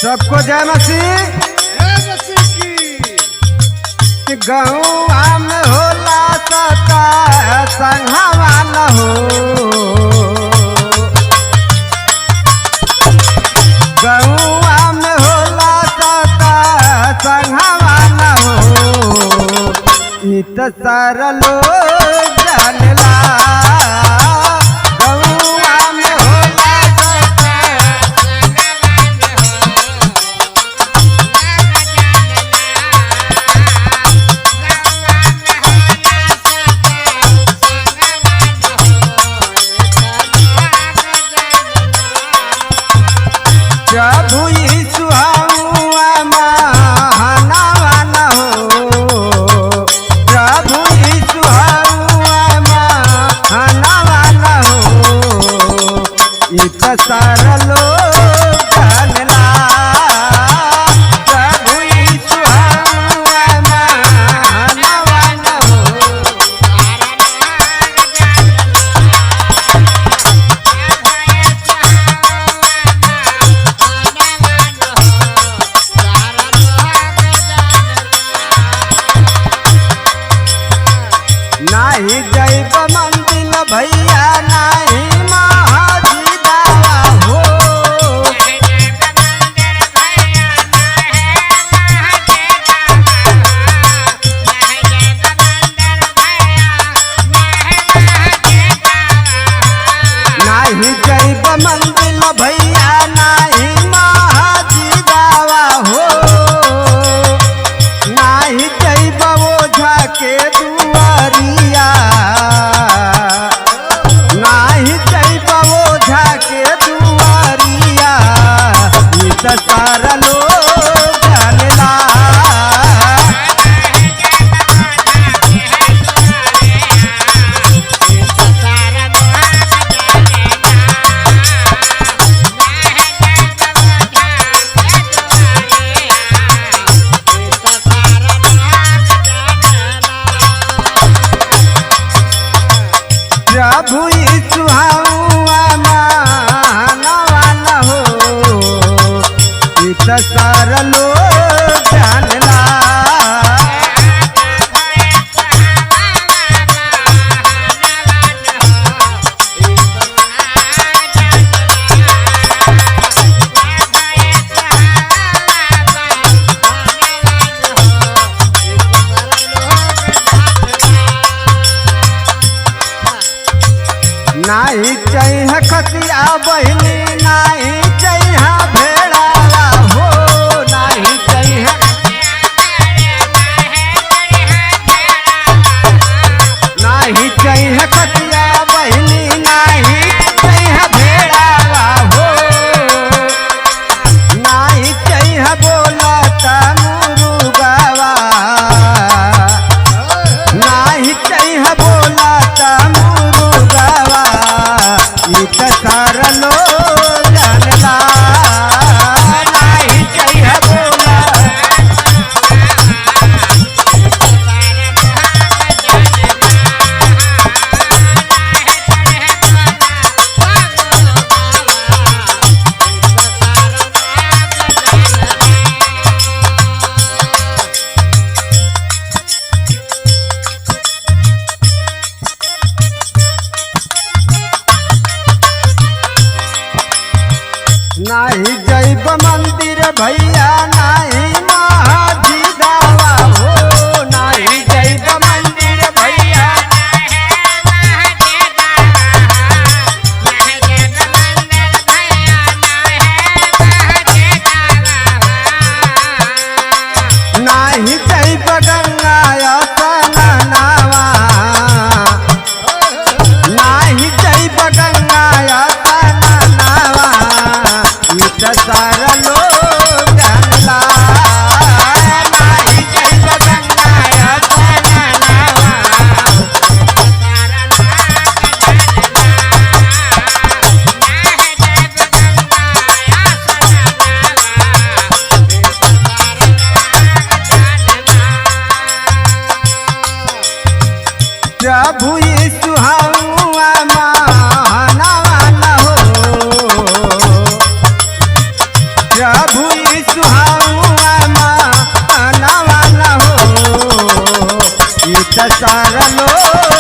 सबको जय मसीह की। गहुआ में होला सता संघवा न हो, गहुआ में होला सता संघवा न हो, इत सार लोग जानला। प्रभु यीशु हउआ महानवा न हो, प्रभु यीशु हउआ महानवा न हो, इत सार लोग जानला। प्रभु यीशु हउआ महानवा न हो, नाही जैब मंदिर भैया नाही महाजी दावा हो, नाही जैब मंदिर भैया नाही महाजी दावा हो, नाही जैब ओझा के दुआरिया, नाही जैब ओझा के दुआरिया, इत सारा लोग जानला। प्रभु यीशु हउआ महानवा न हो, इत सार लोग जानला। नाही चाहिए खतिया बहनी, नाही चाहिए भेड़ावा हो, नाही चाहिए, नाही चाहिए खतिया बहनी, नाही चाहिए भेड़ावा हो, नाही चाहिए बोलता मुरुगावा, नाही चाहिए बोलता मुरुगावा, इत सार लोग जानला। नाही चाहिए बोला, नाही जैब मंदिर भैया नाही महाजी दावा हो, नाही जैब मंदिर भैया, नाही जैब गंगा स्नानवा, नाही जैब गंगा स्नानवा, इत सार लोग जानला। नाही जैब गंगा स्नानवा, प्रभु यीशु हउआ महानवा न हो, प्रभु यीशु मिट सारा लोग